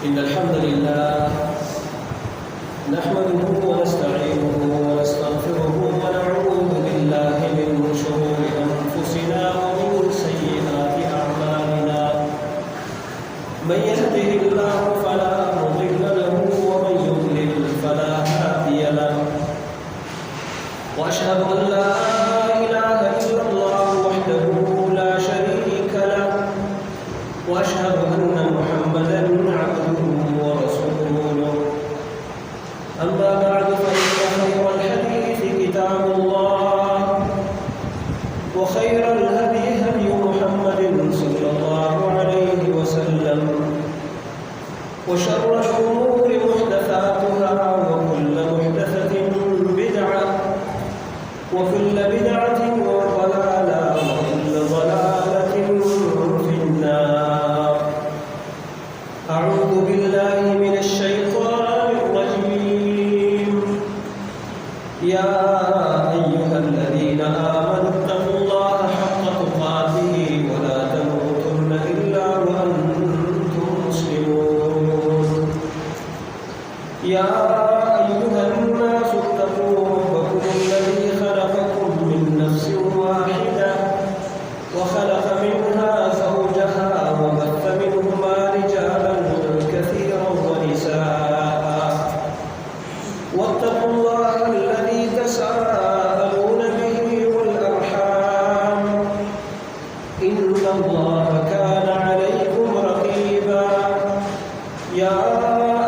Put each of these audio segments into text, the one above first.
إن الحمد لله نحمده ونستعينه ونستغفره ونعوذ بالله من شرور أنفسنا ومن سيئات أعمالنا من يهده الله فلا مضل له ومن يضلل فلا هادي له وأشهد أن لا إله إلا الله وحده لا شريك له وأشهد أن محمدًا عبده ورسوله أما بعد فإن خير الحديث كتاب الله وخير الهدي هدي محمد صلى الله عليه وسلم وشر الأمور محدثاتها وكل محدثة بدعة وكل بدعة ضلالة وكل ضلالة في النار. أعوذ بالله من الشيطان الرجيم. يا أيها الذين آمنوا اتقوا الله حق تقاته ولا تموتن إلا وأنتم مسلمون. يا أيها الناس اتقوا ربكم الذي خلقكم من نفس واحدة وخلق منها زوجها وبث منهما رجالا كثيرا ونساء واتقوا الله الذي تساءلون به والأرحام إن الله كان عليكم رقيبا. يا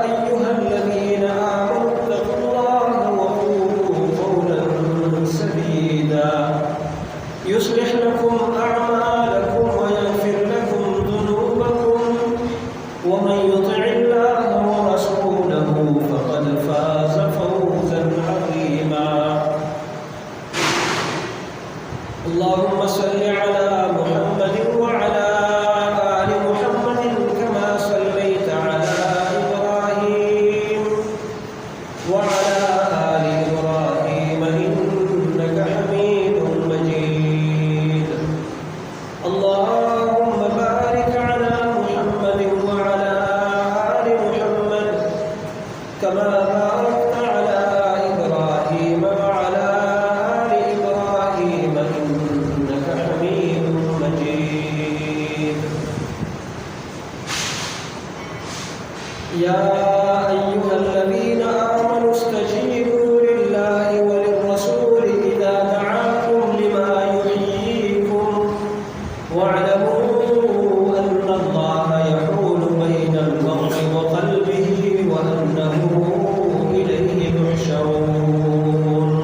أيها الذين آمنوا اتقوا الله وقولوا قولا سديدا يصلح لكم أعمالكم ويغفر لكم ذنوبكم ومن يطع الله ورسوله فقد فاز فوزا عظيما. اللهم صل على محمد وعلى آل محمد كما صليت على إبراهيم وعلى آل إبراهيم إنك حميد مجيد. اللهم بارك على محمد وعلى آل محمد كما باركت على إبراهيم وعلى آل إبراهيم إنك حميد مجيد. يا أيها الذين آمنوا استجيبوا لله وللرسول إذا دعاكم لما يحييكم واعلموا أن الله يحول بين المرء وقلبه وأنه إليه تحشرون.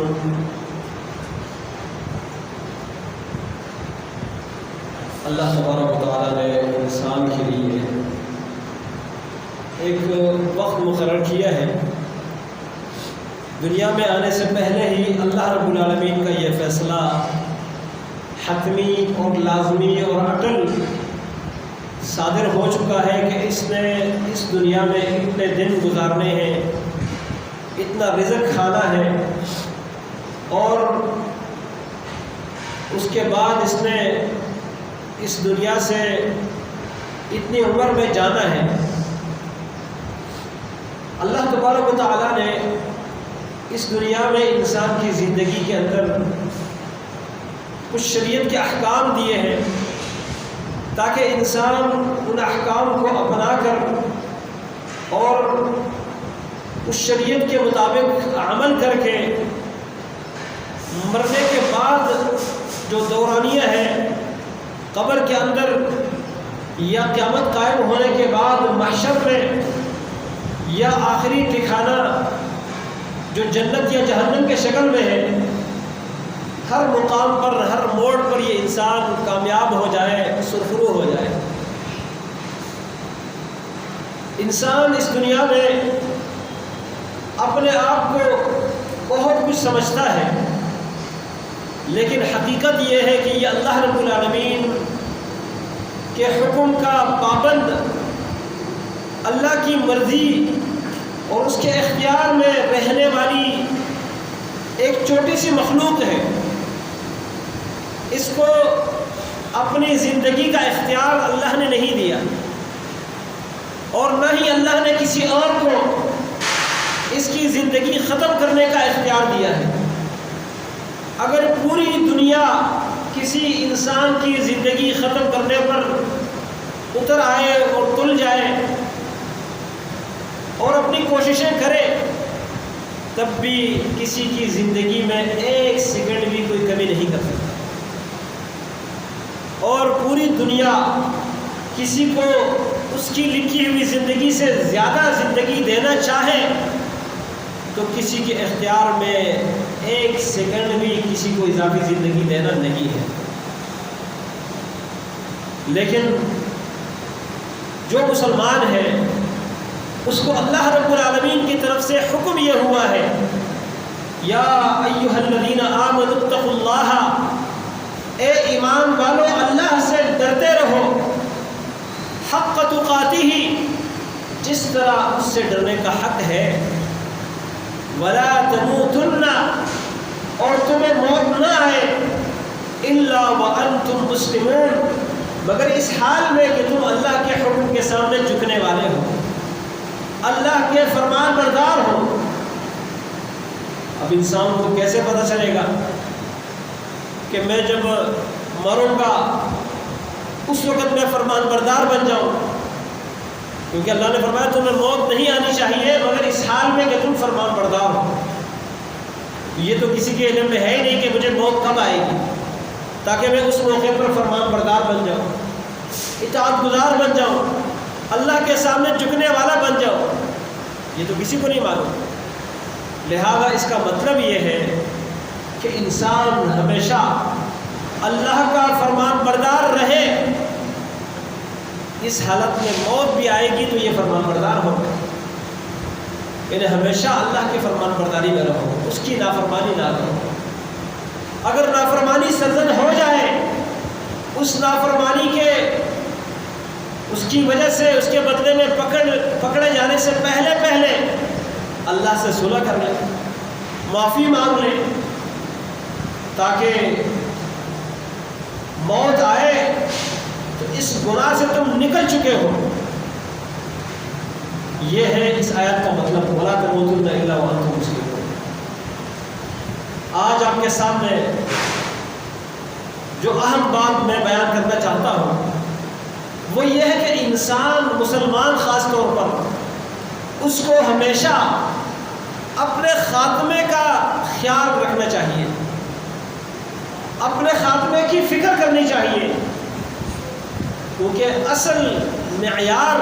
اللہ تبارک و تعالیٰ نے انسان کے لیے ایک وقت مقرر کیا ہے. دنیا میں آنے سے پہلے ہی اللہ رب العالمین کا یہ فیصلہ حتمی اور لازمی اور اٹل صادر ہو چکا ہے کہ اس نے اس دنیا میں اتنے دن گزارنے ہیں، اتنا رزق کھانا ہے، اور اس کے بعد اس نے اس دنیا سے اتنی عمر میں جانا ہے. اللہ تبارک و تعالیٰ نے اس دنیا میں انسان کی زندگی کے اندر کچھ شریعت کے احکام دیے ہیں تاکہ انسان ان احکام کو اپنا کر اور اس شریعت کے مطابق عمل کر کے مرنے کے بعد جو دورانیہ ہے قبر کے اندر یا قیامت قائم ہونے کے بعد محشر میں یا آخری ٹھکانہ جو جنت یا جہنم کے شکل میں ہے، ہر مقام پر ہر موڑ پر یہ انسان کامیاب ہو جائے، سرخرو ہو جائے. انسان اس دنیا میں اپنے آپ کو بہت کچھ سمجھتا ہے، لیکن حقیقت یہ ہے کہ یہ اللہ رب العالمین کے حکم کا پابند، اللہ کی مرضی اور اس کے اختیار میں رہنے والی ایک چھوٹی سی مخلوق ہے. اس کو اپنی زندگی کا اختیار اللہ نے نہیں دیا. اور نہ ہی اللہ نے کسی اور کو اس کی زندگی ختم کرنے کا اختیار دیا ہے۔ اگر پوری دنیا کسی انسان کی زندگی ختم کرنے پر اتر آئے اور تل جائے اور اپنی کوششیں کرے، تب بھی کسی کی زندگی میں ایک سیکنڈ بھی کوئی کمی نہیں کر سکتا۔ اور پوری دنیا کسی کو اس کی لکھی ہوئی زندگی سے زیادہ زندگی دینا چاہے تو کسی کے اختیار میں ایک سیکنڈ بھی کسی کو اضافی زندگی دینا نہیں ہے۔ لیکن جو مسلمان ہے اس کو اللہ رب العالمین کی طرف سے حکم یہ ہوا ہے، یا ایھا الذین آمنوا اتقوا اللہ، اے ایمان والو اللہ سے ڈرتے رہو، حق تقاتہ، جس طرح اس سے ڈرنے کا حق ہے، ولا تموتن، اور تمہیں موت نہ آئے، الا وانتم مسلمون، مگر اس حال میں کہ تم اللہ کے حکم کے سامنے جھکنے والے ہو، اللہ کے فرمان بردار ہو۔ اب انسان کو کیسے پتہ چلے گا کہ میں جب مروں گا اس وقت میں فرمان بردار بن جاؤں؟ کیونکہ اللہ نے فرمایا تمہیں موت نہیں آنی چاہیے مگر اس حال میں کہ تم فرمان بردار ہو۔ یہ تو کسی کے علم میں ہے ہی نہیں کہ مجھے موت کب آئے گی، تاکہ میں اس موقع پر فرمان بردار بن جاؤں، اطاعت گزار بن جاؤں، اللہ کے سامنے جھکنے والا بن جاؤں۔ یہ تو کسی کو نہیں معلوم۔ لہذا اس کا مطلب یہ ہے کہ انسان ہمیشہ اللہ کا فرمان بردار رہے، اس حالت میں موت بھی آئے گی تو یہ فرمان بردار ہوگا، یعنی ہمیشہ اللہ کی فرمان برداری میں رہو، اس کی نافرمانی نہ کرو۔ اگر نافرمانی سرزد ہو جائے، اس نافرمانی کے اس کی وجہ سے اس کے بدلے میں پکڑے جانے سے پہلے اللہ سے صلح کر لیں، معافی مانگ لیں، تاکہ موت آئے تو اس گناہ سے تم نکل چکے ہو۔ یہ ہے اس آیت کا مطلب، وَلَا تَمُوتُنَّ إِلَّا وَأَنْتُمْ مُسْلِمُونَ۔ آج آپ کے سامنے جو اہم بات میں بیان کرنا چاہتا ہوں وہ یہ ہے کہ انسان مسلمان خاص طور پر اس کو ہمیشہ اپنے خاتمے کا خیال رکھنا چاہیے، اپنے خاتمے کی فکر کرنی چاہیے، کیونکہ اصل معیار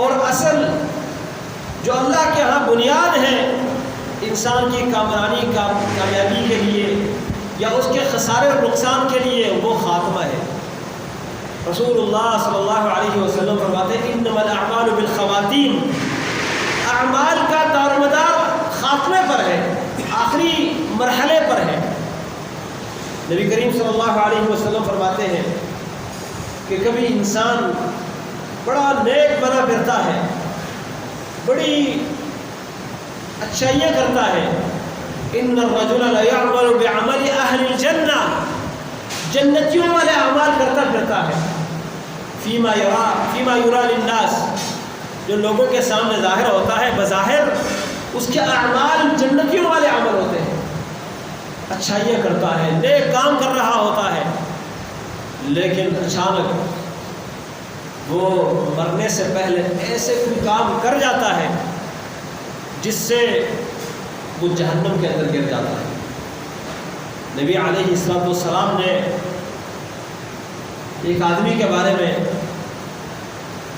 اور اصل جو اللہ کے ہاں بنیاد ہے انسان کی کامیابی کے لیے یا اس کے خسارے اور نقصان کے لیے، وہ خاتمہ ہے۔ رسول اللہ صلی اللہ علیہ وسلم فرماتے ہیں انما الاعمال بالخواتیم، اعمال کا دار و مدار خاتمے پر ہے، آخری مرحلے پر ہے۔ نبی کریم صلی اللہ علیہ وسلم فرماتے ہیں کہ کبھی انسان بڑا نیک بنا پھرتا ہے، بڑی اچھائیاں کرتا ہے، ان الرجل لیعمل بعمل اہل الجنہ، جنتیوں والے اعمال کرتا پھرتا ہے، فیما یرا للناس، جو لوگوں کے سامنے ظاہر ہوتا ہے، بظاہر اس کے اعمال جنتیوں والے عمل ہوتے ہیں، اچھائیاں کرتا ہے، نیک کام کر رہا ہوتا ہے، لیکن اچانک وہ مرنے سے پہلے ایسے کوئی کام کر جاتا ہے جس سے وہ جہنم کے اندر گر جاتا ہے۔ نبی علیہ السلام نے ایک آدمی کے بارے میں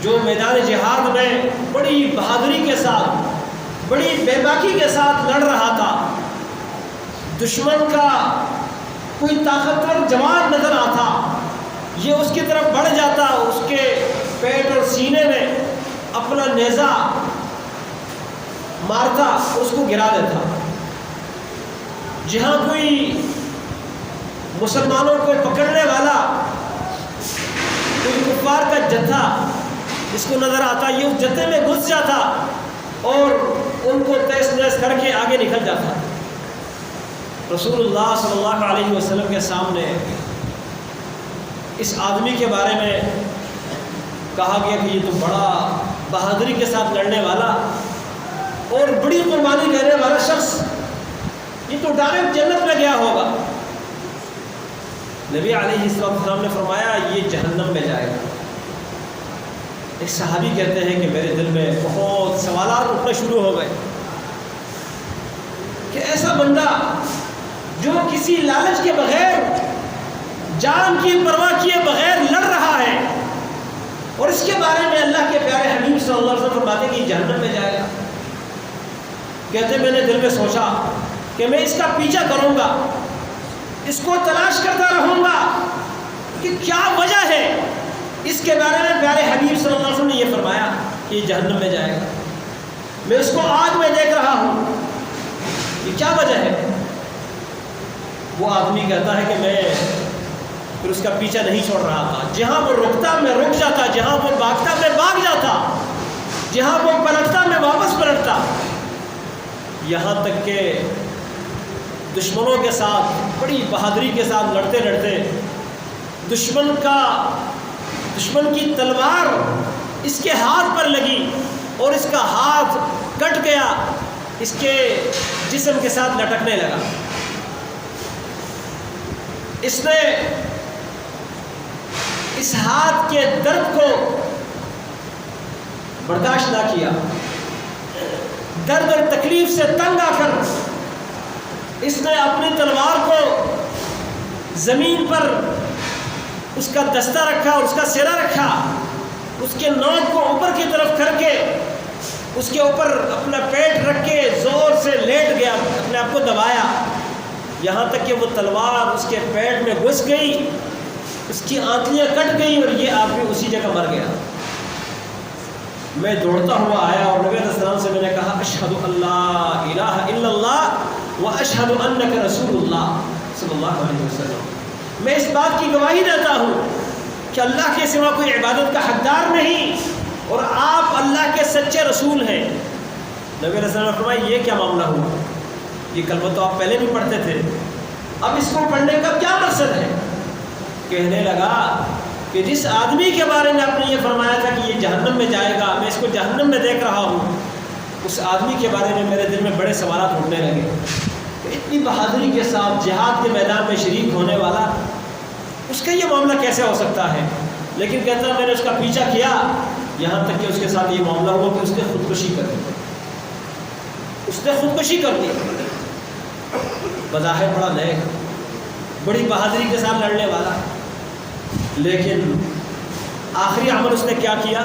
جو میدان جہاد میں بڑی بہادری کے ساتھ، بڑی بے باکی کے ساتھ لڑ رہا تھا، دشمن کا کوئی طاقتور جوان نظر آتا، یہ اس کی طرف بڑھ جاتا، اس کے پیٹ اور سینے میں اپنا نیزہ مارتا، اس کو گرا دیتا۔ جہاں کوئی مسلمانوں کو پکڑنے والا کوئی کفار کا جتھا اس کو نظر آتا، یہ اس جتھے میں گھس جاتا اور ان کو تیس نیس کر کے آگے نکل جاتا۔ رسول اللہ صلی اللہ علیہ وسلم کے سامنے اس آدمی کے بارے میں کہا گیا کہ یہ تو بڑا بہادری کے ساتھ لڑنے والا اور بڑی قربانی دینے والا شخص یہ تو ڈائریکٹ جنت میں گیا ہوگا۔ نبی علیہ السلام نے فرمایا یہ جہنم میں جائے گا۔ ایک صحابی کہتے ہیں کہ میرے دل میں بہت سوالات اٹھنا شروع ہو گئے کہ ایسا بندہ جو کسی لالچ کے بغیر، جان کی پرواہ کیے بغیر لڑ رہا ہے، اور اس کے بارے میں اللہ کے پیارے حبیب صلی اللہ علیہ وسلم فرماتے ہیں کہ جہنم میں جائے گا۔ کہتے میں نے دل میں سوچا کہ میں اس کا پیچھا کروں گا، اس کو تلاش کرتا رہوں گا کہ کیا وجہ ہے۔ اس کے بارے میں پیارے حبیب صلی اللہ علیہ وسلم نے یہ فرمایا کہ یہ جہنم میں جائے گا۔ میں اس کو آگ میں دیکھ رہا ہوں، یہ کیا وجہ ہے؟ وہ آدمی کہتا ہے کہ میں پھر اس کا پیچھا نہیں چھوڑ رہا تھا، جہاں وہ رکتا میں رک جاتا، جہاں وہ بھاگتا میں بھاگ جاتا، جہاں وہ پلٹتا میں واپس پلٹتا، یہاں تک کہ دشمنوں کے ساتھ بڑی بہادری کے ساتھ لڑتے لڑتے دشمن کی تلوار اس کے ہاتھ پر لگی اور اس کا ہاتھ کٹ گیا، اس کے جسم کے ساتھ لٹکنے لگا۔ اس نے اس ہاتھ کے درد کو برداشت نہ کیا، درد اور تکلیف سے تنگ آ کر اس نے اپنی تلوار کو زمین پر اس کا دستہ رکھا اور اس کا سرا رکھا، اس کے نوک کو اوپر کی طرف کر کے اس کے اوپر اپنا پیٹ رکھ کے زور سے لیٹ گیا، اپنے آپ کو دبایا، یہاں تک کہ وہ تلوار اس کے پیٹ میں گھس گئی، اس کی آنتیاں کٹ گئی اور یہ آدمی اسی جگہ مر گیا۔ میں دوڑتا ہوا آیا اور نبی علیہ السلام سے میں نے کہا اشہد اللہ الہ الا اللہ و اشہد انک رسول اللہ صلی اللہ علیہ وسلم، میں اس بات کی گواہی دیتا ہوں کہ اللہ کے سوا کوئی عبادت کا حقدار نہیں اور آپ اللہ کے سچے رسول ہیں۔ نبی علیہ السلام نے فرمایا یہ کیا معاملہ ہوا؟ یہ کلمہ تو آپ پہلے بھی پڑھتے تھے، اب اس کو پڑھنے کا کیا مقصد ہے؟ کہنے لگا کہ جس آدمی کے بارے میں آپ نے یہ فرمایا تھا کہ یہ جہنم میں جائے گا، میں اس کو جہنم میں دیکھ رہا ہوں، اس آدمی کے بارے میں میرے دل میں بڑے سوالات اٹھنے لگے کہ اتنی بہادری کے ساتھ جہاد کے میدان میں شریک ہونے والا، اس کا یہ معاملہ کیسے ہو سکتا ہے؟ لیکن کہتا ہے میں نے اس کا پیچھا کیا، یہاں تک کہ اس کے ساتھ یہ معاملہ ہوا کہ اس نے خودکشی کر دی، اس نے خودکشی کر دی۔ بظاہر بڑا نیک، بڑی بہادری کے ساتھ لڑنے والا، لیکن آخری عمل اس نے کیا کیا؟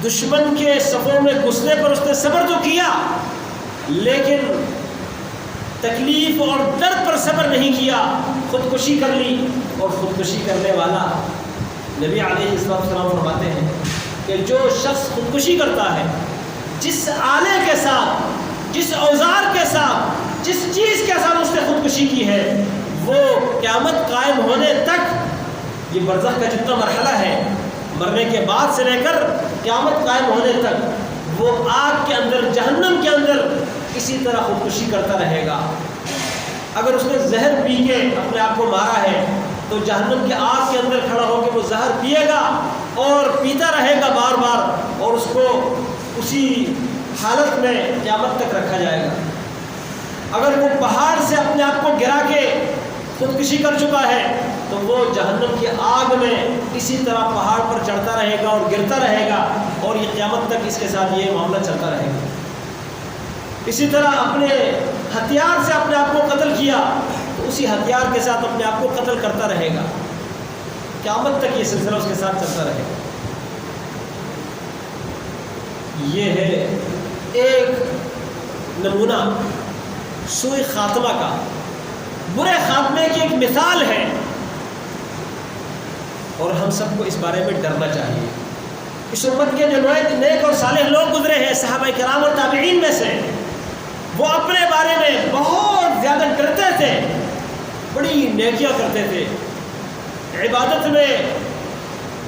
دشمن کے صفوں میں گھسنے پر اس نے صبر تو کیا، لیکن تکلیف اور درد پر صبر نہیں کیا، خودکشی کر لی۔ اور خودکشی کرنے والا نبی علیہ السلام فرماتے ہیں کہ جو شخص خودکشی کرتا ہے، جس آلے کے ساتھ، جس اوزار کے ساتھ، جس چیز کے ساتھ اس نے خودکشی کی ہے، وہ قیامت قائم ہونے تک، یہ برزخ کا جتنا مرحلہ ہے، مرنے کے بعد سے لے کر قیامت قائم ہونے تک، وہ آگ کے اندر، جہنم کے اندر اسی طرح خودکشی کرتا رہے گا۔ اگر اس نے زہر پی کے اپنے آپ کو مارا ہے تو جہنم کے آگ کے اندر کھڑا ہو کے وہ زہر پیے گا اور پیتا رہے گا بار بار، اور اس کو اسی حالت میں قیامت تک رکھا جائے گا۔ اگر وہ پہاڑ سے اپنے آپ کو گرا کے خودکشی کر چکا ہے تو وہ جہنم کی آگ میں اسی طرح پہاڑ پر چڑھتا رہے گا اور گرتا رہے گا، اور یہ قیامت تک اس کے ساتھ یہ معاملہ چلتا رہے گا۔ اسی طرح اپنے ہتھیار سے اپنے آپ کو قتل کیا تو اسی ہتھیار کے ساتھ اپنے آپ کو قتل کرتا رہے گا، قیامت تک یہ سلسلہ اس کے ساتھ چلتا رہے گا۔ یہ ہے ایک نمونہ سوء خاتمہ کا، برے خاتمے کی ایک مثال ہے، اور ہم سب کو اس بارے میں ڈرنا چاہیے۔ اس امت کے جو نیک اور صالح لوگ گزرے ہیں صحابہ کرام اور تابعین میں سے، وہ اپنے بارے میں بہت زیادہ ڈرتے تھے، بڑی نیکیاں کرتے تھے، عبادت میں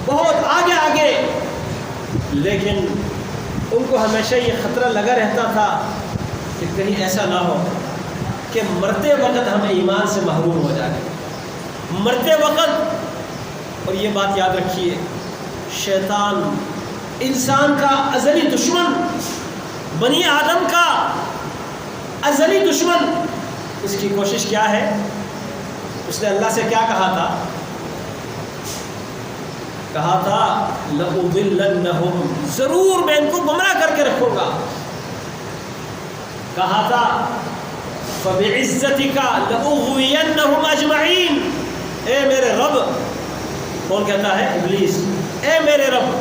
بہت آگے آگے، لیکن ان کو ہمیشہ یہ خطرہ لگا رہتا تھا کہ کہیں ایسا نہ ہو کہ مرتے وقت ہم ایمان سے محروم ہو جائیں۔ مرتے وقت، اور یہ بات یاد رکھیے، شیطان انسان کا ازلی دشمن، بنی آدم کا ازلی دشمن، اس کی کوشش کیا ہے؟ اس نے اللہ سے کیا کہا تھا؟ کہا تھا لَأُضِلَّنَّهُمْ، ضرور میں ان کو گمراہ کر کے رکھوں گا۔ کہا تھا فَبِعِزَّتِكَ لَأُغْوِيَنَّهُمْ أَجْمَعِينَ، اے میرے رب، کون کہتا ہے؟ ابلیس، اے میرے رب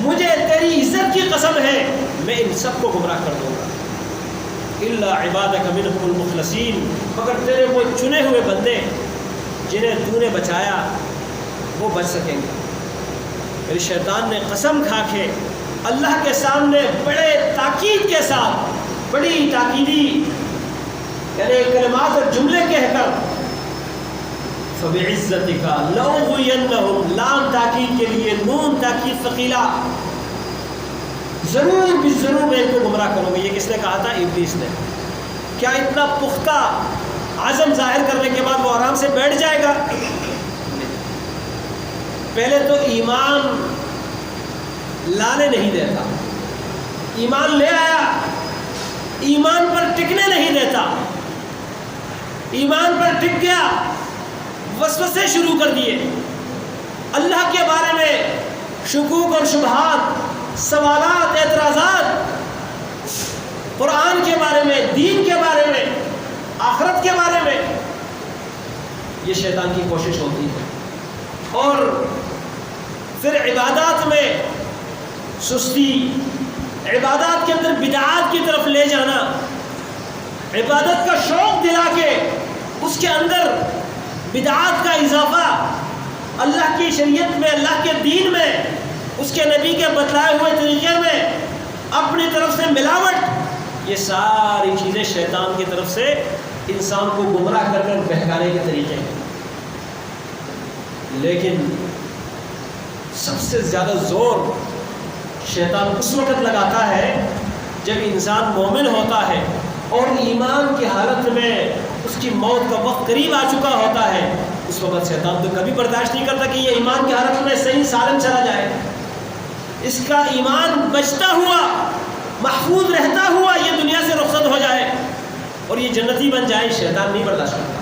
مجھے تیری عزت کی قسم ہے میں ان سب کو گمراہ کر دوں گا، إِلَّا عِبَادَكَ مِنْهُمُ الْمُخْلَصِينَ، مگر تیرے وہ چنے ہوئے بندے جنہیں تو نے بچایا وہ بچ سکیں گے۔ پھر شیطان نے قسم کھا کے اللہ کے سامنے بڑے تاکید کے ساتھ، بڑی تاکیدی یعنی کلمات اور جملے کہہ کر فَبِعِزَّتِكَ لَأُغْوِيَنَّهُمْ، لام تاکید کے لیے نون تاکید ثقیلہ، ضرور بھی ضرور میں ان کو گمراہ کروں گا۔ یہ کس نے کہا تھا؟ ابلیس نے۔ کیا اتنا پختہ عزم ظاہر کرنے کے بعد وہ آرام سے بیٹھ جائے گا؟ پہلے تو ایمان لانے نہیں دیتا، ایمان لے آیا، ایمان پر ٹکنے نہیں دیتا، ایمان پر ٹک گیا، وسوسے شروع کر دیے، اللہ کے بارے میں شکوک اور شبہات، سوالات، اعتراضات، قرآن کے بارے میں، دین کے بارے میں، آخرت کے بارے میں، یہ شیطان کی کوشش ہوتی ہے۔ اور پھر عبادات میں سستی، عبادات کے اندر بدعات کی طرف لے جانا، عبادت کا شوق دلا کے اس کے اندر بدعات کا اضافہ، اللہ کی شریعت میں، اللہ کے دین میں، اس کے نبی کے بتلائے ہوئے طریقے میں اپنی طرف سے ملاوٹ، یہ ساری چیزیں شیطان کی طرف سے انسان کو گمراہ کر کر بہکانے کے طریقے ہیں۔ لیکن سب سے زیادہ زور شیطان اس وقت لگاتا ہے جب انسان مومن ہوتا ہے اور ایمان کی حالت میں اس کی موت کا وقت قریب آ چکا ہوتا ہے۔ اس وقت شیطان تو کبھی برداشت نہیں کرتا کہ یہ ایمان کی حالت میں صحیح سالم چلا جائے، اس کا ایمان بچتا ہوا، محفوظ رہتا ہوا یہ دنیا سے رخصت ہو جائے اور یہ جنتی بن جائے۔ شیطان نہیں برداشت کرتا،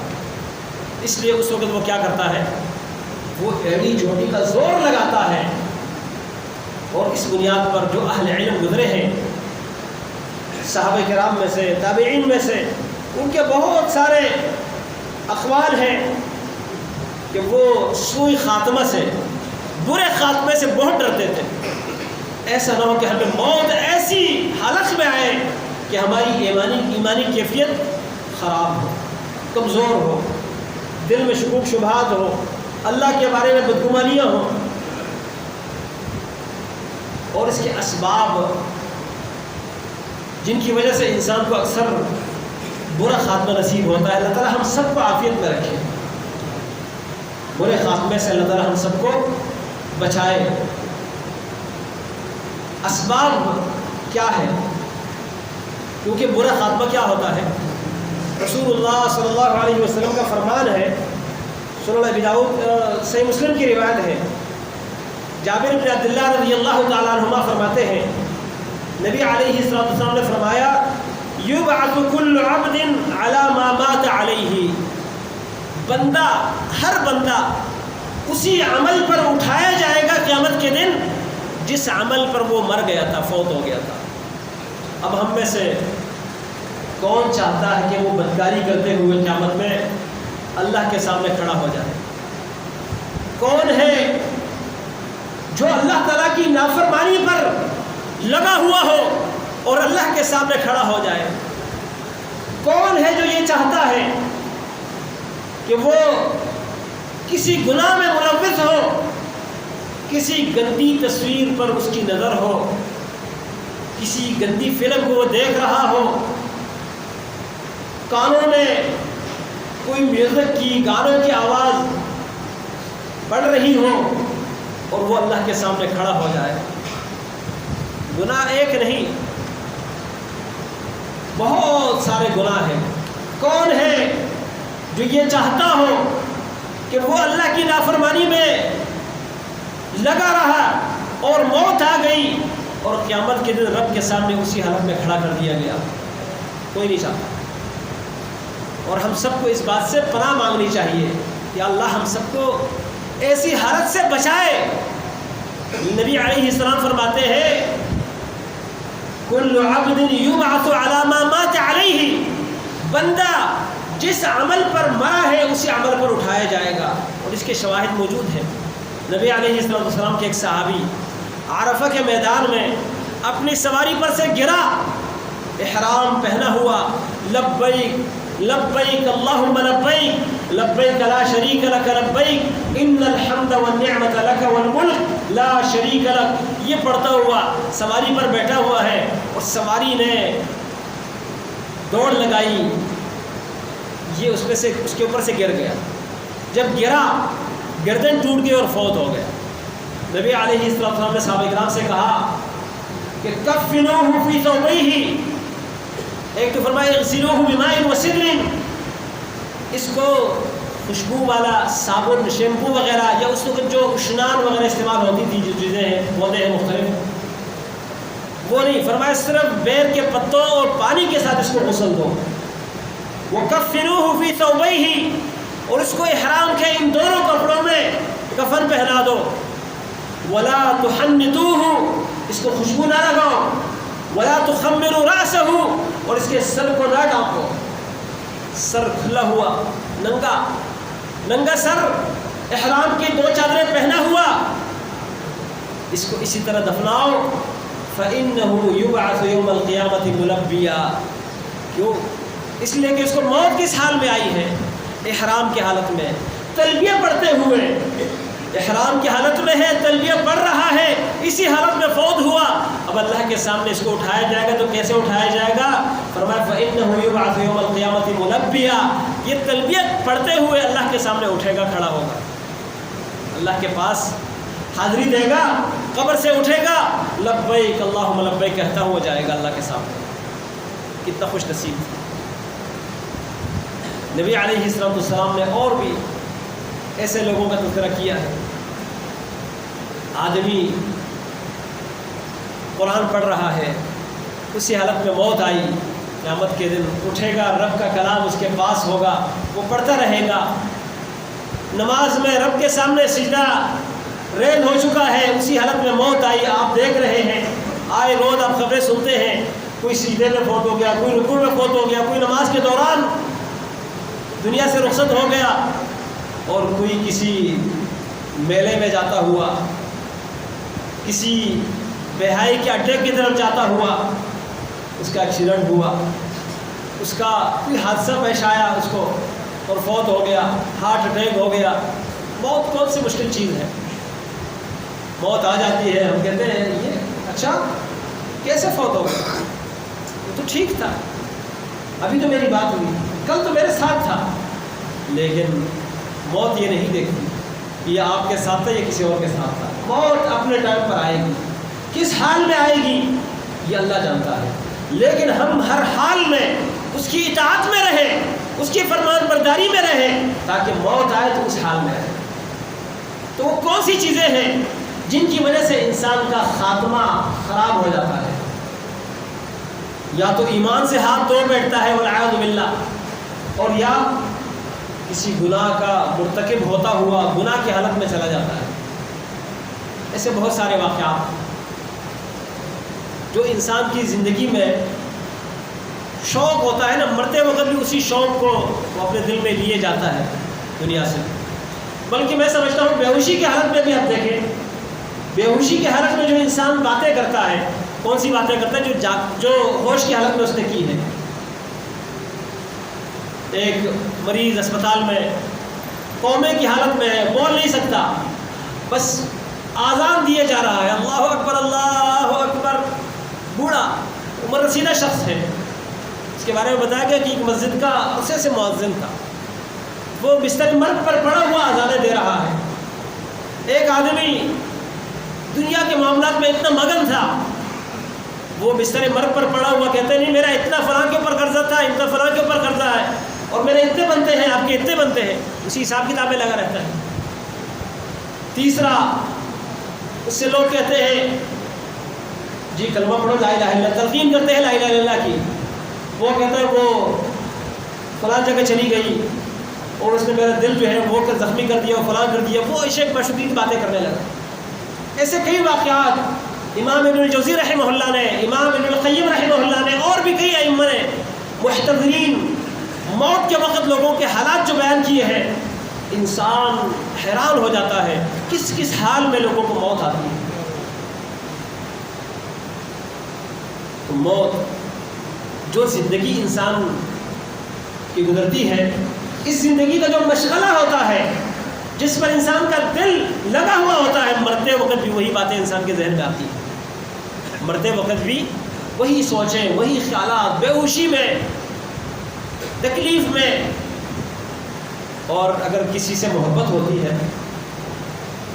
اس لیے اس وقت وہ کیا کرتا ہے؟ وہ ایڑی چوٹی کا زور لگاتا ہے۔ اور اس بنیاد پر جو اہل علم گزرے ہیں، صحابہ کرام میں سے، تابعین میں سے، ان کے بہت سارے اقوال ہیں کہ وہ سوء خاتمہ سے، برے خاتمے سے بہت ڈرتے تھے۔ ایسا نہ ہو کہ ہمیں موت ایسی حالت میں آئے کہ ہماری ایمانی کیفیت خراب ہو، کمزور ہو، دل میں شکوک شبہات ہو، اللہ کے بارے میں بدگمانیاں ہوں۔ اور اس کے اسباب جن کی وجہ سے انسان کو اکثر برا خاتمہ نصیب ہوتا ہے، اللہ تعالیٰ ہم سب کو عافیت میں رکھے، برے خاتمے سے اللہ تعالیٰ ہم سب کو بچائے۔ اسباب کیا ہے؟ کیونکہ برا خاتمہ کیا ہوتا ہے؟ رسول اللہ صلی اللہ علیہ وسلم کا فرمان ہے، سنن ابی داؤد صحیح مسلم کی روایت ہے، جابر بن عبداللہ رضی اللہ تعالیٰ عنہما فرماتے ہیں نبی علیہ السلام نے فرمایا یبعث کل عبد علی ما مات علیہ، بندہ، ہر بندہ اسی عمل پر اٹھایا جائے گا قیامت کے دن جس عمل پر وہ مر گیا تھا، فوت ہو گیا تھا۔ اب ہم میں سے کون چاہتا ہے کہ وہ بدکاری کرتے ہوئے قیامت میں اللہ کے سامنے کھڑا ہو جائے؟ کون ہے جو اللہ تعالیٰ کی نافرمانی پر لگا ہوا ہو اور اللہ کے سامنے کھڑا ہو جائے؟ کون ہے جو یہ چاہتا ہے کہ وہ کسی گناہ میں ملوث ہو، کسی گندی تصویر پر اس کی نظر ہو، کسی گندی فلم کو وہ دیکھ رہا ہو، کانوں میں کوئی میوزک کی، گانوں کی آواز پڑ رہی ہو اور وہ اللہ کے سامنے کھڑا ہو جائے؟ گناہ ایک نہیں، بہت سارے گناہ ہیں۔ کون ہے جو یہ چاہتا ہو کہ وہ اللہ کی نافرمانی میں لگا رہا اور موت آ گئی اور قیامت کے دن رب کے سامنے اسی حالت میں کھڑا کر دیا گیا، کوئی نہیں چاہتا۔ اور ہم سب کو اس بات سے پناہ مانگنی چاہیے کہ اللہ ہم سب کو ایسی حالت سے بچائے۔ نبی علیہ السلام فرماتے ہیں کل عبد یبعث علی ما مات علیہ، بندہ جس عمل پر مرا ہے اسی عمل پر اٹھایا جائے گا۔ اور اس کے شواہد موجود ہیں۔ نبی علیہ السلام کے ایک صحابی عرفہ کے میدان میں اپنی سواری پر سے گرا، احرام پہنا ہوا، لبیک لبیک اللہم لبیک لبیک لا شریک لک لبیک ان الحمد والنعمت لک والملک لا شریک لک، یہ پڑھتا ہوا سواری پر بیٹھا ہوا ہے، اور سواری نے دوڑ لگائی، یہ اس کے اوپر سے گر گیا۔ جب گرا گردن ٹوٹ گئی اور فوت ہو گیا۔ نبی علیہ السلام نے صحابہ کرام سے کہا کہ کفنوہ فی ثوبیہ، ایک تو فرمایا اغسلوہ بماء وسدر، اس کو خوشبو والا صابن، شیمپو وغیرہ، یا اس وقت جو اشنان وغیرہ استعمال ہوتی تھی، جو چیزیں ہیں پودے ہیں مختلف، وہ نہیں، فرمایا صرف بیر کے پتوں اور پانی کے ساتھ اس کو غسل دو۔ وَكَفِّنُوهُ فِي ثَوْبَيْهِ، اور اس کو احرام کے ان دونوں کپڑوں میں کفن پہنا دو۔ وَلَا تُحَنِّتُوهُ، اس کو خوشبو نہ لگاؤ۔ وَلَا تُخَمِّرُوا رَأْسَهُ، اور اس کے سر کو نہ ڈانپو، سر کھلا ہوا، ننگا سر، احرام کی دو چادریں پہنا ہوا، اس کو اسی طرح دفناؤ۔ فَإِنَّهُ يُبْعَثُ يَوْمَ الْقِيَامَةِ مُلَبِّيًا، کیوں؟ اس لیے کہ اس کو موت کس حال میں آئی ہے؟ احرام کی حالت میں، تلبیہ پڑھتے ہوئے، احرام کی حالت میں ہے، تلبیہ پڑھ رہا ہے، اسی حالت میں فوت ہوا۔ اب اللہ کے سامنے اس کو اٹھایا جائے گا، تو کیسے اٹھایا جائے گا؟ فرمایا فَإِنَّهُ يُبْعَثُ يَوْمَ الْقِيَامَةِ مُلَبِّيًا، یہ تلبیہ پڑھتے ہوئے اللہ کے سامنے اٹھے گا، کھڑا ہوگا، اللہ کے پاس حاضری دے گا، قبر سے اٹھے گا، لبیک اللہم لبیک کہتا ہوا جائے گا اللہ کے سامنے۔ کتنا خوش نصیب۔ نبی علیہ السلام نے اور بھی ایسے لوگوں کا تذکرہ کیا ہے۔ آدمی قرآن پڑھ رہا ہے، اسی حالت میں موت آئی، قیامت کے دن اٹھے گا، رب کا کلام اس کے پاس ہوگا، وہ پڑھتا رہے گا۔ نماز میں رب کے سامنے سجدہ ریل ہو چکا ہے، اسی حالت میں موت آئی، آپ دیکھ رہے ہیں، آئے روز آپ خبریں سنتے ہیں، کوئی سجدے میں فوت ہو گیا، کوئی رکوع میں فوت ہو گیا، کوئی نماز کے دوران دنیا سے رخصت ہو گیا، اور کوئی کسی میلے میں جاتا ہوا، کسی بہائی کے اڈے کی طرف جاتا ہوا، اس کا ایکسیڈنٹ ہوا، اس کا کوئی حادثہ پیش آیا اس کو اور فوت ہو گیا، ہارٹ اٹیک ہو گیا۔ موت کون سی مشکل چیز ہے؟ موت آ جاتی ہے، ہم کہتے ہیں یہ اچھا کیسے فوت ہو گیا؟ وہ تو ٹھیک تھا، ابھی تو میری بات ہوئی، کل تو میرے ساتھ تھا۔ لیکن موت یہ نہیں دیکھتی کہ یہ آپ کے ساتھ تھا یا کسی اور کے ساتھ تھا۔ موت اپنے ٹائم پر آئے گی، کس حال میں آئے گی یہ اللہ جانتا ہے، لیکن ہم ہر حال میں اس کی اطاعت میں رہیں، اس کی فرمان برداری میں رہیں، تاکہ موت آئے تو اس حال میں رہیں۔ تو وہ کون سی چیزیں ہیں جن کی وجہ سے انسان کا خاتمہ خراب ہو جاتا ہے؟ یا تو ایمان سے ہاتھ دھو بیٹھتا ہے والعیاذ باللہ، اور یا کسی گناہ کا مرتکب ہوتا ہوا گناہ کی حالت میں چلا جاتا ہے۔ ایسے بہت سارے واقعات جو انسان کی زندگی میں شوق ہوتا ہے نا، مرتے وقت بھی اسی شوق کو وہ اپنے دل میں لیے جاتا ہے دنیا سے۔ بلکہ میں سمجھتا ہوں بیہوشی کی حالت میں بھی آپ دیکھیں، بیہوشی کی حالت میں جو انسان باتیں کرتا ہے، کون سی باتیں کرتا ہے جو ہوش کی حالت میں اس نے کی ہے۔ ایک مریض اسپتال میں کومے کی حالت میں ہے، بول نہیں سکتا، بس آذان دیے جا رہا ہے، اللہ اکبر اللہ اکبر، بوڑھا عمر رسیدہ شخص ہے۔ اس کے بارے میں بتایا گیا کہ ایک مسجد کا عرصے سے مؤذن تھا، وہ بستر مرگ پر پڑا ہوا اذانیں دے رہا ہے۔ ایک آدمی دنیا کے معاملات میں اتنا مگن تھا، وہ بستر مرگ پر پڑا ہوا کہتے نہیں میرا اتنا فلاں کے اوپر قرضہ تھا، اتنا فلاں کے اوپر قرضہ ہے، اور میرے اتنے بنتے ہیں، آپ کے اتنے بنتے ہیں، اسی حساب کتابیں لگا رہتا ہے۔ تیسرا، اس سے لوگ کہتے ہیں جی کلمہ پڑھو لا الہ الا اللہ، تلقین کرتے ہیں لا الہ الا اللہ کی، وہ کہتا ہے وہ فلاں جگہ چلی گئی اور اس نے میرا دل جو ہے وہ زخمی کر دیا، فلاں کر دیا، وہ عشق معشوقی کی باتیں کرنے لگا۔ ایسے کئی واقعات امام ابن الجوزی رحمہ اللہ نے، امام ابن القیم رحمہ اللہ نے، اور بھی کئی ائمہ نے محتضرین موت کے وقت لوگوں کے حالات جو بیان کیے ہیں، انسان حیران ہو جاتا ہے کس کس حال میں لوگوں کو موت آتی ہے۔ تو موت جو زندگی انسان کی گزرتی ہے، اس زندگی کا جو مشغلہ ہوتا ہے، جس پر انسان کا دل لگا ہوا ہوتا ہے، مرتے وقت بھی وہی باتیں انسان کے ذہن میں آتی ہیں، مرتے وقت بھی وہی سوچیں، وہی خیالات، بے ہوشی میں، تکلیف میں۔ اور اگر کسی سے محبت ہوتی ہے،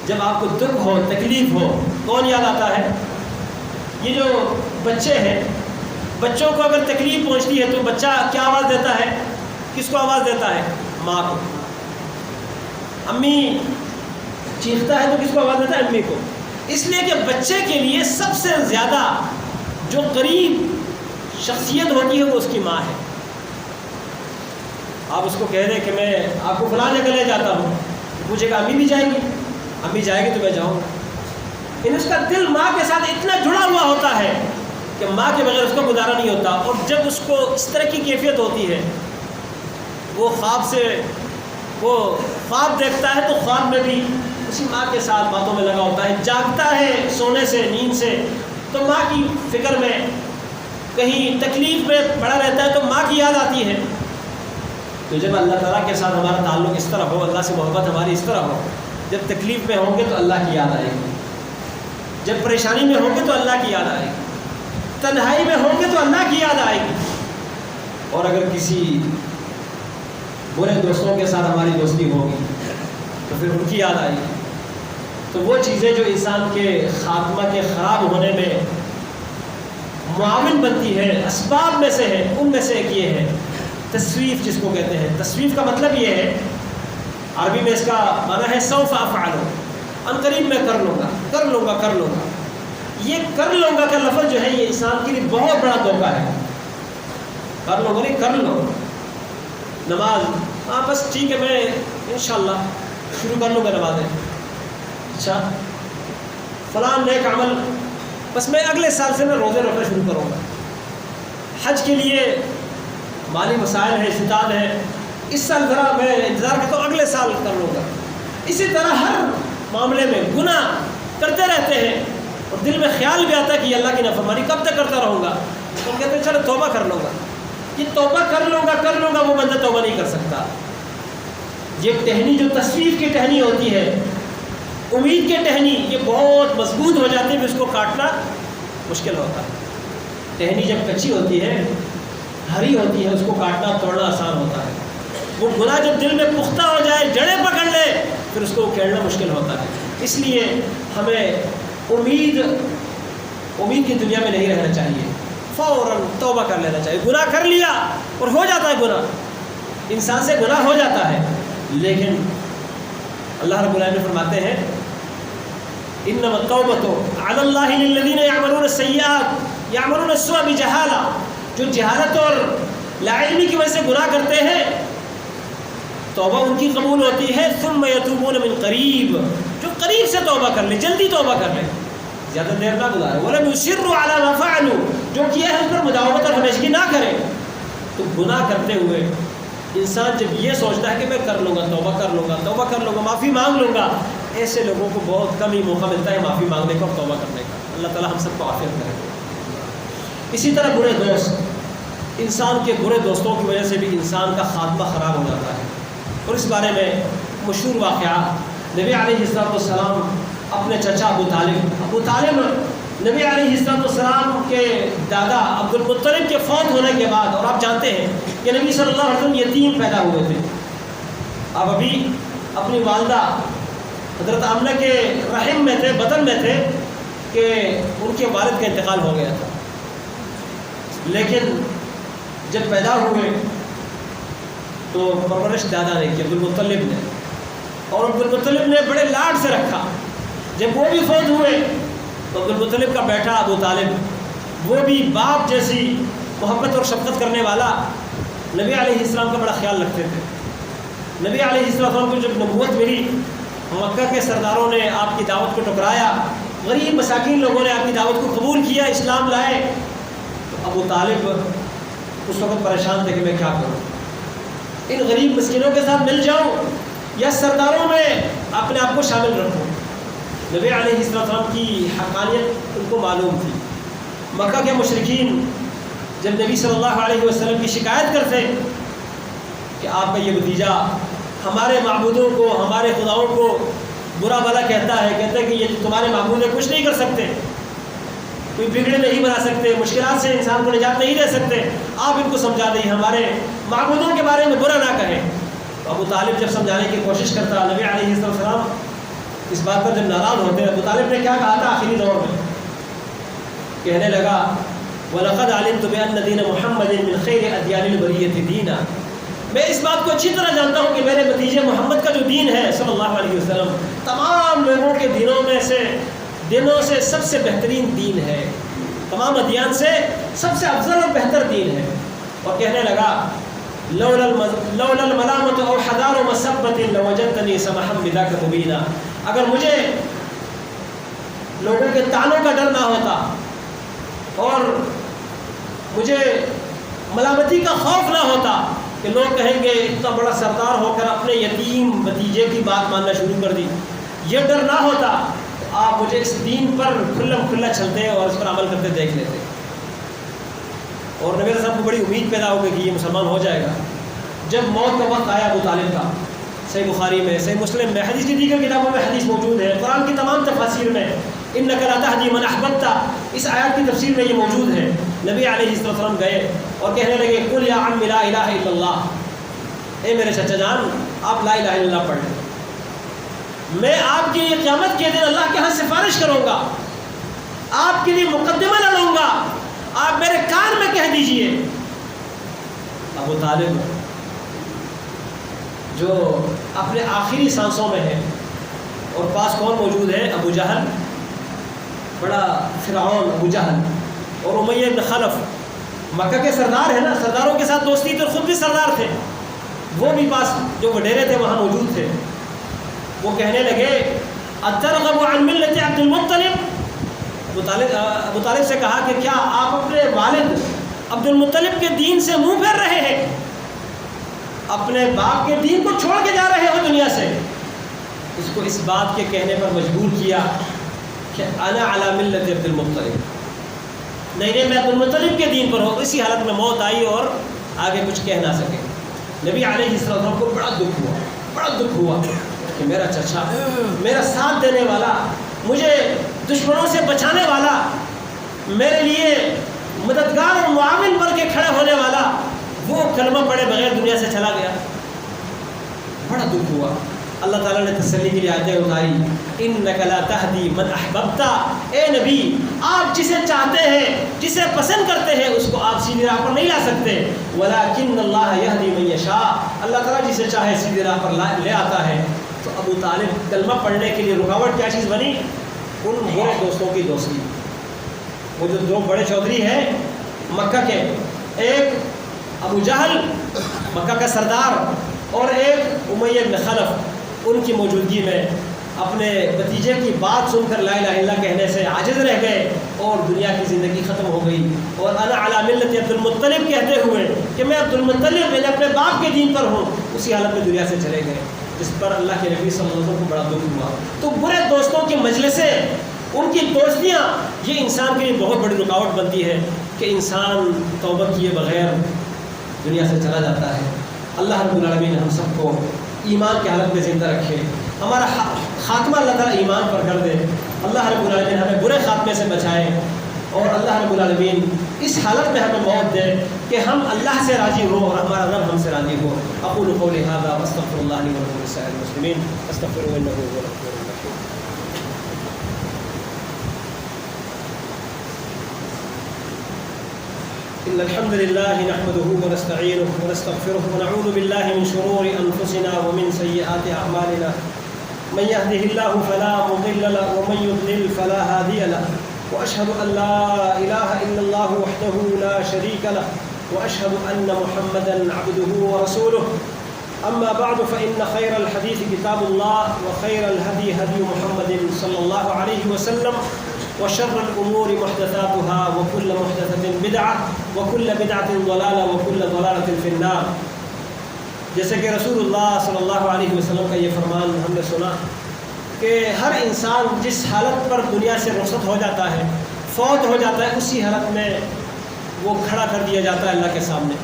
جب آپ کو دکھ ہو، تکلیف ہو، کون یاد آتا ہے؟ یہ جو بچے ہیں، بچوں کو اگر تکلیف پہنچتی ہے تو بچہ کیا آواز دیتا ہے؟ کس کو آواز دیتا ہے؟ ماں کو۔ امی چیختا ہے تو کس کو آواز دیتا ہے؟ امی کو۔ اس لیے کہ بچے کے لیے سب سے زیادہ جو قریب شخصیت ہوتی ہے وہ اس کی ماں ہے۔ آپ اس کو کہہ دیں کہ میں آپ کو فلاں جگہ لے جاتا ہوں، پوچھے گا امی بھی جائے گی؟ امی جائے گی تو میں جاؤں گا۔ لیکن اس کا دل ماں کے ساتھ اتنا جڑا ہوا ہوتا ہے کہ ماں کے بغیر اس کو گزارا نہیں ہوتا۔ اور جب اس کو اس طرح کی کیفیت ہوتی ہے، وہ خواب دیکھتا ہے تو خواب میں بھی اسی ماں کے ساتھ باتوں میں لگا ہوتا ہے، جاگتا ہے سونے سے، نیند سے تو ماں کی فکر میں، کہیں تکلیف میں پڑا رہتا ہے تو ماں کی یاد آتی ہے۔ تو جب اللہ تعالیٰ کے ساتھ ہمارا تعلق اس طرح ہو، اللہ سے محبت ہماری اس طرح ہو، جب تکلیف میں ہوں گے تو اللہ کی یاد آئے گی، جب پریشانی میں ہوں گے تو اللہ کی یاد آئے گی، تنہائی میں ہوں گے تو اللہ کی یاد آئے گی۔ اور اگر کسی برے دوستوں کے ساتھ ہماری دوستی ہوگی تو پھر ان کی یاد آئے گی۔ تو وہ چیزیں جو انسان کے خاتمہ کے خراب ہونے میں معاون بنتی ہے، اسباب میں سے ہے، ان میں سے ایک یہ ہے تسویف، جس کو کہتے ہیں۔ تسویف کا مطلب یہ ہے، عربی میں اس کا معنی ہے سوف افعل، ان قریب میں کر لوں گا، کر لوں گا، کر لوں گا۔ یہ کر لوں گا کا لفظ جو ہے یہ انسان کے لیے بہت بڑا دھوکہ ہے۔ کر لوں گا نہیں، کر لو نماز، ہاں بس ٹھیک ہے میں انشاءاللہ شروع کر لوں گا نمازیں، اچھا فلاں نیک عمل بس میں اگلے سال سے میں روزے رکھنا شروع کروں گا، حج کے لیے مالی مسائل ہے، استطاعت ہے، اس سال ذرا میں انتظار کرتا ہوں اگلے سال کر لوں گا۔ اسی طرح ہر معاملے میں گناہ کرتے رہتے ہیں اور دل میں خیال بھی آتا ہے کہ یہ اللہ کی نافرمانی کب تک کرتا رہوں گا، تو ہم کہتے ہیں چلو توبہ کر لوں گا۔ یہ توبہ کر لوں گا وہ بندہ توبہ نہیں کر سکتا۔ یہ ٹہنی جو تصویف کی ٹہنی ہوتی ہے، امید کی ٹہنی، یہ بہت مضبوط ہو جاتی ہے، پھر اس کو کاٹنا مشکل ہوتا ہے۔ ٹہنی جب کچی ہوتی ہے، ہری ہوتی ہے، اس کو کاٹنا توڑنا آسان ہوتا ہے۔ وہ گناہ جب دل میں پختہ ہو جائے، جڑیں پکڑ لے، پھر اس کو کھیڑنا مشکل ہوتا ہے۔ اس لیے ہمیں امید کی دنیا میں نہیں رہنا چاہیے، فوراً توبہ کر لینا چاہیے۔ گناہ کر لیا اور ہو جاتا ہے گناہ، انسان سے گناہ ہو جاتا ہے، لیکن اللہ رب العالمین فرماتے ہیں انما التوبۃ علی اللہ للذین یعملون السیئات یعملون السوء بجہالہ، جو جہالت اور لاعلمی کی وجہ سے گناہ کرتے ہیں توبہ ان کی قبول ہوتی ہے، ثم یتوبون من قریب، جو قریب سے توبہ کر لے، جلدی توبہ کر لے، زیادہ دیر نہ گزارے، ولم یصروا علی ما فعلوا، جو کیا ہے اس پر مداومت اور ہمیشگی نہ کرے۔ تو گناہ کرتے ہوئے انسان جب یہ سوچتا ہے کہ میں کر لوں گا، توبہ کر لوں گا، توبہ کر لوں گا، معافی مانگ لوں گا، ایسے لوگوں کو بہت کم ہی موقع ملتا ہے معافی مانگنے کا اور توبہ کرنے کا۔ اللہ تعالیٰ ہم سب کو عافیت کرے۔ اسی طرح برے دوست، انسان کے برے دوستوں کی وجہ سے بھی انسان کا خاتمہ خراب ہو جاتا ہے، اور اس بارے میں مشہور واقعہ، نبی علیہ السلام اپنے چچا ابو طالب نبی علیہ السلام کے دادا عبد المطلب کے فوت ہونے کے بعد، اور آپ جانتے ہیں کہ نبی صلی اللہ علیہ وسلم یتیم پیدا ہوئے تھے، آپ ابھی اپنی والدہ حضرت آمنہ کے رحم میں تھے، بطن میں تھے کہ ان کے والد کا انتقال ہو گیا تھا، لیکن جب پیدا ہوئے تو پرورش دادا نے کی، عبد المطلب نے، اور عبد المطلب نے بڑے لاڈ سے رکھا۔ جب وہ بھی فوت ہوئے تو عبد المطلب کا بیٹا ابو طالب، وہ بھی باپ جیسی محبت اور شفقت کرنے والا، نبی علیہ السلام کا بڑا خیال رکھتے تھے۔ نبی علیہ السلام کو جب نبوت ملی، مکہ کے سرداروں نے آپ کی دعوت کو ٹکرایا، غریب مساکین لوگوں نے آپ کی دعوت کو قبول کیا، اسلام لائے، تو ابو طالب اس وقت پریشان تھے کہ میں کیا کروں، ان غریب مسکینوں کے ساتھ مل جاؤں یا سرداروں میں اپنے آپ کو شامل رکھوں۔ نبی علیہ السلام کی حقانیت ان کو معلوم تھی۔ مکہ کے مشرکین جب نبی صلی اللہ علیہ وسلم کی شکایت کرتے کہ آپ کا یہ بھتیجا ہمارے معبودوں کو، ہمارے خداؤں کو برا بھلا کہتا ہے، کہتے ہیں کہ یہ تمہارے معبود کچھ نہیں کر سکتے، کوئی بگڑے نہیں بنا سکتے، مشکلات سے انسان کو نجات نہیں دے سکتے، آپ ان کو سمجھا دیں، ہمارے معبودوں کے بارے میں برا نہ کہیں۔ تو ابو طالب جب سمجھانے کی کوشش کرتا، نبی علیہ السلام اس بات پر جب ناراض ہوتے، ابو طالب نے کیا کہا تھا آخری دور میں، کہنے لگا وَلَقَدْ عَلِمْتُ بِأَنَّ دِينَ مُحَمَّدٍ مِّن خَيْرِ أَدْيَانِ الْبَرِيَّةِ دِينًا، میں اس بات کو اچھی طرح جانتا ہوں کہ میرے بھتیجے محمد کا جو دین ہے صلی اللہ علیہ وسلم تمام لوگوں کے دینوں میں سے، دینوں سے سب سے بہترین دین ہے، تمام ادیان سے سب سے افضل اور بہتر دین ہے۔ اور کہنے لگا لولا الملامة او حذار مسبة لوجدتني سمحا بذاك مبینا، اگر مجھے لوگوں کے طعنوں کا ڈر نہ ہوتا اور مجھے ملامتی کا خوف نہ ہوتا کہ لوگ کہیں گے اتنا بڑا سردار ہو کر اپنے یتیم بھتیجے کی بات ماننا شروع کر دی، یہ ڈر نہ ہوتا تو آپ مجھے اس دین پر کھلم کھلا چلتے اور اس پر عمل کرتے دیکھ لیتے۔ اور نبی صاحب کو بڑی امید پیدا ہو گئی کہ یہ مسلمان ہو جائے گا۔ جب موت کا وقت آیا ابو طالب کا، صحیح بخاری میں، صحیح مسلم میں، حدیث کی دیگر کتابوں میں حدیث موجود ہے، قرآن کی تمام تفاسیر میں انک لا تہدی من احببت، اس آیات کی تفسیر میں یہ موجود ہے۔ نبی علیہ السلام گئے اور کہنے لگے قل یا عم لا الہ الا اللہ، اے میرے چچا جان آپ لا الہ الا اللہ پڑھ لیں، میں آپ کے لیے قیامت کے دن اللہ کے ہاں سفارش کروں گا، آپ کے لیے مقدمہ لڑوں گا، آپ میرے کان میں کہہ دیجئے۔ ابو طالب جو اپنے آخری سانسوں میں ہے، اور پاس کون موجود ہے؟ ابو جہل، بڑا فرعون ابو جہل، اور امیہ بن خلف، مکہ کے سردار ہیں نا، سرداروں کے ساتھ دوستی تو خود بھی سردار تھے، وہ بھی پاس جو وڈیرے تھے وہاں موجود تھے۔ وہ کہنے لگے اترغب عن ملت عبد المطلب، ابو طالب سے کہا کہ کیا آپ اپنے والد عبد المطلب کے دین سے منہ پھیر رہے ہیں، اپنے باپ کے دین کو چھوڑ کے جا رہے ہو دنیا سے؟ اس کو اس بات کے کہنے پر مجبور کیا کہ انا علی ملت عبد المطلب، نہیں میں عبد المطلب کے دین پر ہوں۔ اسی حالت میں موت آئی اور آگے کچھ کہہ نہ سکے۔ نبی علیہ السلام کو بڑا دکھ ہوا کہ میرا چچا، میرا ساتھ دینے والا، مجھے دشمنوں سے بچانے والا، میرے لیے مددگار اور معاون بن کے کھڑے ہونے والا، وہ کلمہ پڑھے بغیر دنیا سے چلا گیا۔ بڑا دکھ ہوا۔ اللہ تعالیٰ نے تسلی کے لیے آیتیں اتاری، انک لا تہدی من احببت، اے نبی آپ جسے چاہتے ہیں، جسے پسند کرتے ہیں، اس کو آپ سیدھی راہ پر نہیں لا سکتے، ولکن اللہ یہدی من یشاء، اللہ تعالیٰ جسے چاہے سیدھی راہ پر لے آتا ہے۔ تو ابو طالب کلمہ پڑھنے کے لیے رکاوٹ کیا چیز بنی؟ ان برے دوستوں کی دوستی۔ وہ جو دو بڑے چودھری ہیں مکہ کے، ایک ابو جہل مکہ کا سردار اور ایک امیہ بن خلف، ان کی موجودگی میں اپنے بھتیجے کی بات سن کر لا الہ الا اللہ کہنے سے عاجز رہ گئے اور دنیا کی زندگی ختم ہو گئی، اور انا علی ملت عبد المطلب کہتے ہوئے کہ میں عبد المطلب، میں اپنے باپ کے دین پر ہوں، اسی حالت میں دنیا سے چلے گئے، جس پر اللہ کے نبی صلی اللہ علیہ وسلم کو بڑا دکھ ہوا۔ تو برے دوستوں کی مجلسیں، ان کی دوستیاں، یہ انسان کے لیے بہت بڑی رکاوٹ بنتی ہے کہ انسان توبہ کیے بغیر دنیا سے چلا جاتا ہے۔ اللہ رب العالمین ہم سب کو ایمان کی حالت میں زندہ رکھے، ہمارا خاتمہ اللہ تعالیٰ ایمان پر کر دے۔ اللہ رب العالمین ہمیں برے خاتمے سے بچائے، اور اللہ رب العالمین اس حالت میں ہمیں موت دے کہ ہم اللہ سے راضی ہو اور ہمارا رب ہم سے راضی ہو۔ اقول قولی ھذا واستغفر اللہ لی ولکم ولسائر المسلمین فاستغفروہ انہ هو الغفور الرحیم۔ إن الحمد لله نحمده ونستعينه ونستغفره ونعوذ بالله من شرور أنفسنا ومن سيئات أعمالنا، من يهده الله فلا مضل له ومن يضلل فلا هادي له، وأشهد أن لا إله إلا الله وحده لا شريك له وأشهد أن محمدا عبده ورسوله أما بعد فإن خير الحديث كتاب الله وخير الهدي هدي محمد صلى الله عليه وسلم وشر الأمور محدثاتها وكل محدثة بدعة وكل بدعة ضلالة وكل ضلالة في النار. جیسے کہ رسول اللہ صلی اللہ علیہ وسلم کا یہ فرمان ہم نے سنا کہ ہر انسان جس حالت پر دنیا سے رخصت ہو جاتا ہے، فوت ہو جاتا ہے، اسی حالت میں وہ کھڑا کر دیا جاتا ہے اللہ کے سامنے.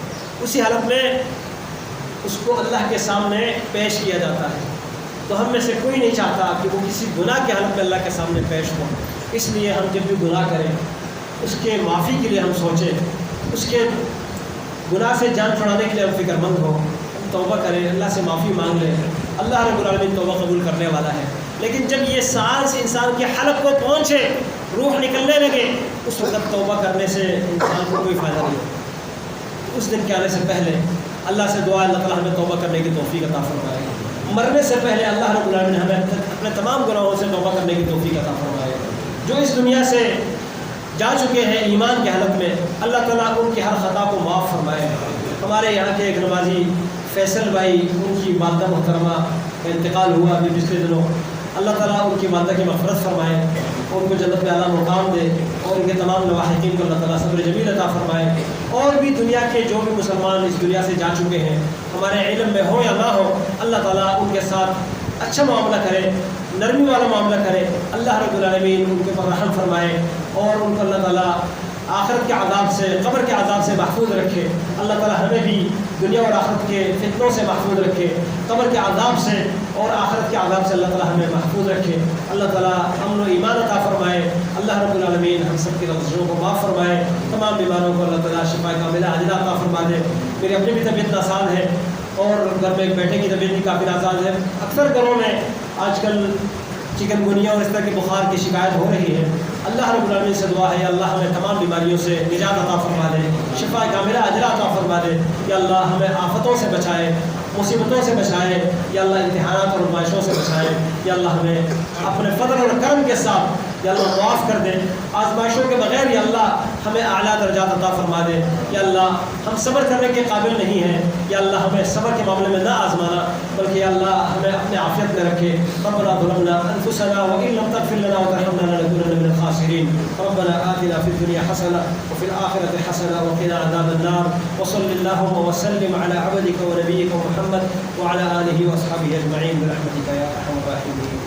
اسی حالت میں اس کو اللہ کے سامنے پیش کیا جاتا ہے. تو ہم میں سے کوئی نہیں چاہتا کہ وہ کسی گناہ کی حالت میں اللہ کے سامنے پیش ہو. اس لیے ہم جب بھی گناہ کریں اس کے معافی کے لیے ہم سوچیں، اس کے گناہ سے جان چھڑانے کے لیے ہم فکر مند ہو، توبہ کریں، اللہ سے معافی مانگ لیں. اللہ رب العالمین توبہ قبول کرنے والا ہے. لیکن جب یہ سانس انسان کے حلق کو پہنچے، روح نکلنے لگے، اس وقت توبہ کرنے سے انسان کو کوئی فائدہ نہیں. اس دن کے آنے سے پہلے اللہ سے دعا اللہ تعالیٰ ہمیں توبہ کرنے کی توفیق عطا فرمائے. مرنے سے پہلے اللہ رب العالمین ہمیں اپنے تمام گناہوں سے توبہ کرنے کی توفیق عطا فرمائے. جو اس دنیا سے جا چکے ہیں ایمان کی حالت میں، اللہ تعالیٰ ان کی ہر خطا کو معاف فرمائے. ہمارے یہاں کے ایک نمازی فیصل بھائی، ان کی والدہ محترمہ کا انتقال ہوا ابھی پچھلے دنوں. اللہ تعالیٰ ان کی والدہ کی مغفرت فرمائے، ان کو جنت میں اعلیٰ مقام دے، اور ان کے تمام لواحقین کو اللہ تعالیٰ صبر جمیل عطا فرمائے. اور بھی دنیا کے جو بھی مسلمان اس دنیا سے جا چکے ہیں، ہمارے علم میں ہو یا نہ ہو، اللہ تعالیٰ ان کے ساتھ اچھا معاملہ کرے، نرمی والا معاملہ کرے. اللہ رب العالمین ان کے اوپر رحم فرمائے اور ان کو اللہ تعالیٰ آخرت کے عذاب سے، قبر کے عذاب سے محفوظ رکھے. اللہ تعالیٰ ہمیں بھی دنیا اور آخرت کے فتنوں سے محفوظ رکھے، قبر کے عذاب سے اور آخرت کے عذاب سے اللہ تعالیٰ ہمیں محفوظ رکھے. اللہ تعالیٰ امن و ایمان عطا فرمائے. اللہ رب العالمین ہم سب کے لفظوں کو معاف فرمائے. تمام بیماروں کو اللہ تعالیٰ شفا کاملہ عاجلہ عطا فرما دے. میری اپنی بھی طبیعت ناساز ہے اور گھر میں ایک بیٹے کی طبیعت بھی کافی ناساز ہے. اکثر گھروں میں آج کل چکن گنیا اور اس طرح کے بخار کی شکایت ہو رہی ہے. اللہ رب العالمین سے دعا ہے اللہ ہمیں تمام بیماریوں سے نجات عطا فرما دے، شفا کاملہ عاجلہ عطا فرما دے. یا اللہ ہمیں آفتوں سے بچائے، مصیبتوں سے بچائے. یا اللہ امتحانات اور نمائشوں سے بچائے. یا اللہ ہمیں اپنے فضل اور کرم کے ساتھ یا اللہ معاف کر دے. آزمائشوں کے بغیر یا اللہ ہمیں اعلیٰ درجات عطا فرما دے. یا اللہ ہم صبر کرنے کے قابل نہیں ہیں، یا اللہ ہمیں صبر کے معاملے میں نہ آزمانا، بلکہ یا اللہ ہمیں اپنے عافیت میں رکھے. ربنا ظلمنا انفسنا وان لم تغفر لنا وترحمنا لنكونن من الخاسرين. ربنا آتنا في الدنيا حسنة وفي الآخرة حسنة وقنا عذاب النار. وصل اللهم وسلم على عبدك ونبيك محمد وعلى آله وأصحابه أجمعين برحمتك يا أرحم الراحمين.